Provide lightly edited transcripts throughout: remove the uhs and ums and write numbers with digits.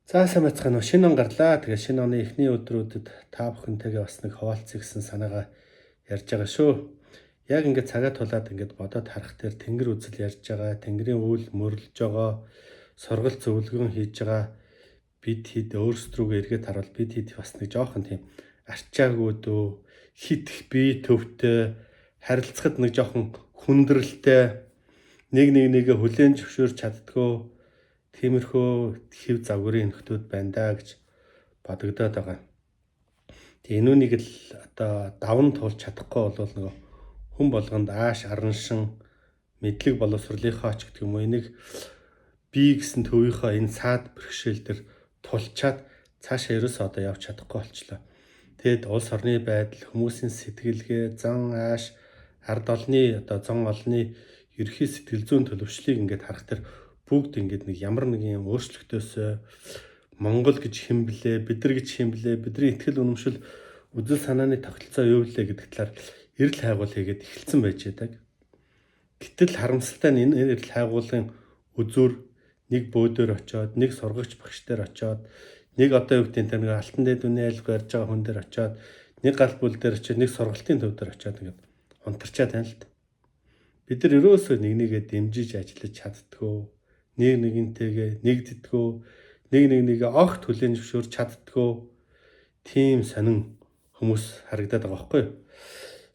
За сайн байцгаана уу. Шинэ он гарлаа. Тэгээ шинэ оны эхний өдрүүдэд та бүхэнтэйгээ бас нэг хуваалцъя гэсэн санаагаа ярьж байгаа шүү. Яг ингээд цагаа тулаад ингээд бодоод харах дээр тэнгэр үзэл ярьж байгаа, тэнгэрийн үйл мөрлөж байгаа, сургалт зөвлөгөөн хийж байгаа бид хэд өөрсдрүүгээ эргээд харуул бид хэд бас нэг жоохон тийм арчаагүй дөө хитх бие төвтэй харилцахад нэг жоохон хүндрэлтэй нэгээ хүлээн зөвшөөрч чаддгүй тиймэрхүү хэв загварын нөхдүүд байна даа гэж бодогдоод байгаа. Тэгээ энүүнийг л одоо даван туулж чадахгүй бол нөгөө хүн болгонд ааш араншин мэдлэг боловсролынхоо ч гэдэг юм уу энийг бие гэсэн төвийнхөө энэ саад бэрхшээл төр тулчаад цаашаа ерөөсөө одоо явж чадахгүй болчлоо. Тэгэд улс орны байдал, хүмүүсийн сэтгэлгээ, зан ааш, ард олны одоо зан олны ерхий сэтгэл зүйн төлөвшлийг ингээд харах тэр бүгд ингээд нэг ямар нэгэн юм өөрчлөлтөөс Монгол гэж хэн блэ, бид нар гэж хэн блэ, бидний итгэл үнэмшил үзэл санааны тогтолцоо юу вэ гэдэг талаар эрэл хайгуул хийгээд эхэлсэн байж байдаг. Гэтэл харамсалтай нь энэ эрэл хайгуулын үзүүр нэг бөөдөр очоод, нэг сургагч багш дээр очоод, нэг одоо юу гэдэг нь нэг алтан дээд үний айлг барьж байгаа хүн дээр очоод, нэг гал бүл дээр очоод, нэг сургалтын төв дээр очоод ингээд унтарчаад байна л да. Бид нар ерөөсөө нэгнийгээ дэмжиж ажиллаж чаддгүй, нэгнтэйгээ нэгддэггүй, нэгээ огт хүлээн зөвшөөрч чаддгүй тийм сонин хүмүүс харагдаад байгаа байхгүй юу?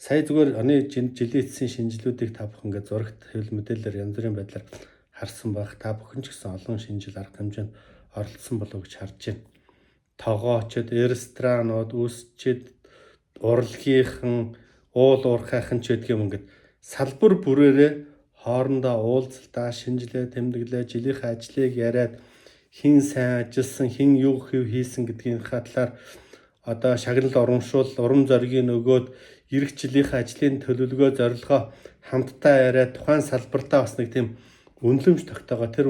Сая зүгээр оны жилийн эцсийн шинжилгүүдийг та бүхэн ингээд зурагт хэвлэл мэдээлэлээр янз бүрийн байдлаар харсан байх. Та бүхэн ч гэсэн олон шинжил арга хэмжээнд оролцсон болов уу гэж харж байна. Тогоочд, ресторантууд, үсчид, урлагийнхан, уул уурхайхан ч гэдэг юм ингээд салбар бүрээрээ хоорондоо уулзалтаа шинжилгээ тэмдэглээ, жилийнхээ ажлыг яриад хин сайн ажилласан, хин юу хэв хийсэн гэдгийн талаар одоо шагналд урамшуул, урам зоригийг өгөөд эх жилийнхээ ажлын төлөвлөгөө зорилгоо хамтдаа яриад тухайн салбартаа бас нэг тийм үнэлэмж тогтоогоо тэр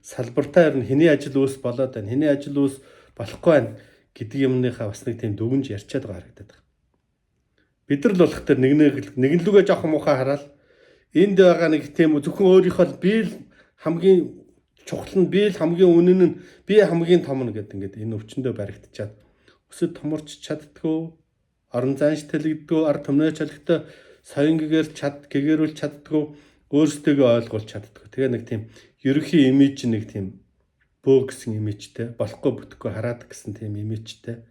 салбартаа ер нь хэний ажил үүс болоод байна, хэний ажил үүс болохгүй байна гэдэг юмныхаа бас нэг тийм дүгнж ярьчаад байгаа харагдаад байна. Бид нар л болох тэр нэгэн лүгээ жоохон муухай хараад энд байгаа нэг тийм зөвхөн өөрийнхөө би л хамгийн чухал нь би л хамгийн үнэн нь би хамгийн том нь гэдэг ингээд энэ өвчнөдөө баригдчихад өсөд томорч чаддгүй, орон зайш тэлэгдгүй, ард түмнээ чөлөгтэй соён гэгэрүүлж чаддгүй, өөрсдөө ойлгуулж чаддгүй. Тэгээ нэг тийм ерөнхий имиж нэг тийм бөө гэсэн имижтэй, болохгүй бүтэхгүй хараад гэсэн тийм имижтэй.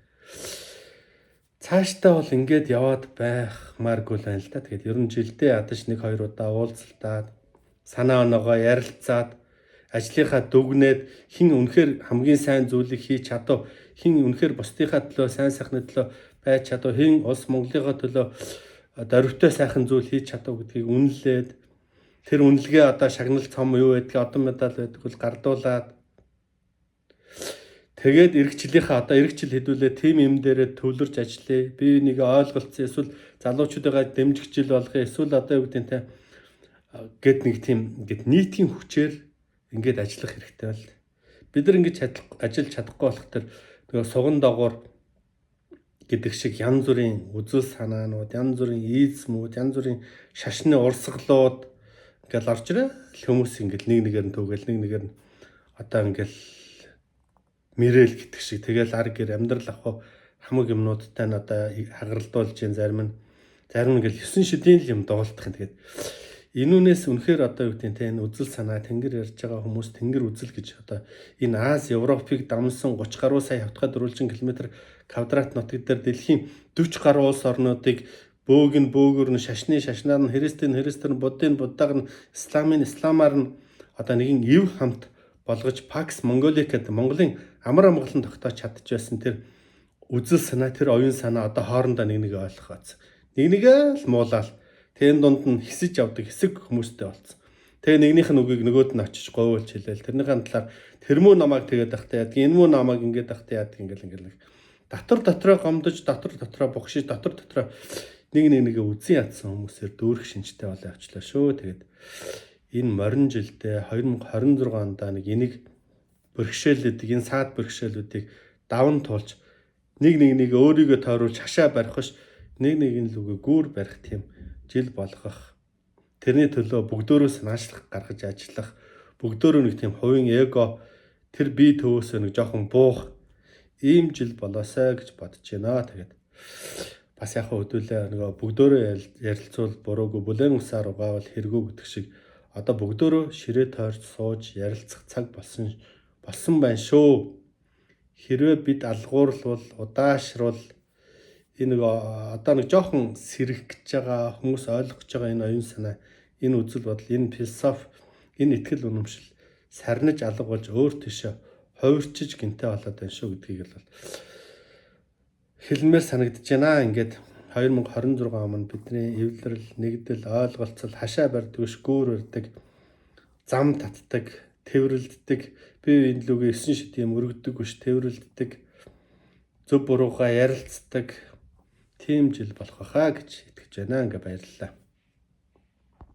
Цаашдаа бол ингээд яваад байхмааргүй л байна л да. Тэгээд ер нь жилдээ ядаж 1-2 удаа уулзалтаад санаа оноогоо ярилцаад ажлынхаа дүгнээд хин үнэхээр хамгийн сайн зүйлийг хийж чадав, хин үнэхээр бусдынхаа төлөө сайн сайхны төлөө байж чадав, хин улс Монголынхаа төлөө дөрвтэй сайхан зүйл хийж чадав гэдгийг үнэлээд тэр үнэлгээ одоо шагнал цом юу байдгийг одон медаль байдгийг гардуулаад тэгээд эх жилийнхаа одоо эх жил хэдүүлээ тим юм дээрээ төвлөрж ажиллая. Би нэг ойлголцсон эсвэл залуучуудаа дэмжих жил болгоё. Эсвэл одоо юу гэдэг нь те гэд нэг тийм ингээд нийтийн хүчээр ингээд ажиллах хэрэгтэй бол. Бид нар ингэж ажиллаж чадахгүй болох тэр нөгөө суган доогоор гэдэг шиг янз бүрийн үзэл санаанууд, янз бүрийн ийзмүүд, янз бүрийн шашны урсгалууд ингээд орж ирээ. Хүмүүс ингээд нэг нэгээр нь төгөөл нэг нэгээр нь одоо ингээд мэрэл гэдэг шиг тэгэл ар гэр амьдрал ах хамаг юмнуудтай нь одоо хагаралдуулж जैन зарим ингээл 9 шидийн юм доолдох юм. Тэгээд энүүнээс үнэхээр одоо юу гэдэг нь энэ үзэл санаа тэнгэр ярьж байгаа хүмүүс тэнгэр үзэл гэж одоо энэ Аз Европыг дамсан 30 гаруй сая хавтгай дөрвөлжин км квадрат нутаг дээр дэлхийн 40 гаруй улс орнуудыг бөөгөр нь шашнаар нь христээр нь буддаар нь исламаар нь одоо нэгэн ив хамт болгож Пакс Монголик гэдэг Монголын амар амгалан тогтоож чадчихсан тэр үзэл санаа тэр оюун санаа одоо хоорондоо нэг ойлгохоц. Нэгээ л муулаад тэн дунд нь хэсэж явдаг хэсэг хүмүүстэй болсон. Тэгээ нэгнийх нь үгийг нөгөөд нь очиж говьлж хэлээл тэрнийхэн талаар тэр муу намайг тэгээд ахтай яадаг энэ муу намайг ингээд ахтай яадаг ингээл дотроо гомдож дотроо бухшиж дотроо нэгээ үзэн ядсан хүмүүсээр дүүрэх шинжтэй болоо явчлаа шүү. Тэгээд энэ морин жилдээ 2026 онд нэг энийг бэрхшээлүүдийг энэ саад бэрхшээлүүдийг даван туулж нэг өөрийгөө тойруулж хашаа барих ш нэг лүгээ гүүр барих тийм жил болгох. Тэрний төлөө бүгдөө санаачлах гаргаж ажиллах, бүгдөө нэг тийм хувийн эго тэр бие төвөөсөө нэг жоохон буух ийм жил болоосай гэж бодож байна. Тэгээд бас яг хөдөлөө нөгөө бүгдөө ярилцвал буруугүй бүлээн усаар угаавал хэрэггүй гэдэг шиг одоо бүгдөө ширээ тойрч сууж ярилцах цаг болсон байна шүү. Хэрвээ бид алгуурлвал удаашрвал энэ нөгөө одоо нэг жоохон сэрэх гэж байгаа хүмүүс ойлгож байгаа энэ оюун санаа, энэ үзэл бодол, энэ философи, энэ итгэл үнэмшил сарниж алга болж өөр тийшээ хувирчиж гинтэй болоод байна шүү гэдгийг бол хэлмээр санагдаж байна. Ингээд 2026 он бидний эвлэрэл, нэгдэл, ойлголцол хашаа барьдагш, гүүр барьдаг, зам татдаг, тэврэлддэг, бие биеийн лүгээ 9 шидийн өргөдөг биш тэврэлддэг, зөв буруугаа ярилцдаг тийм жил болох байхаа гэж итгэж байна. Ингээ баярлалаа.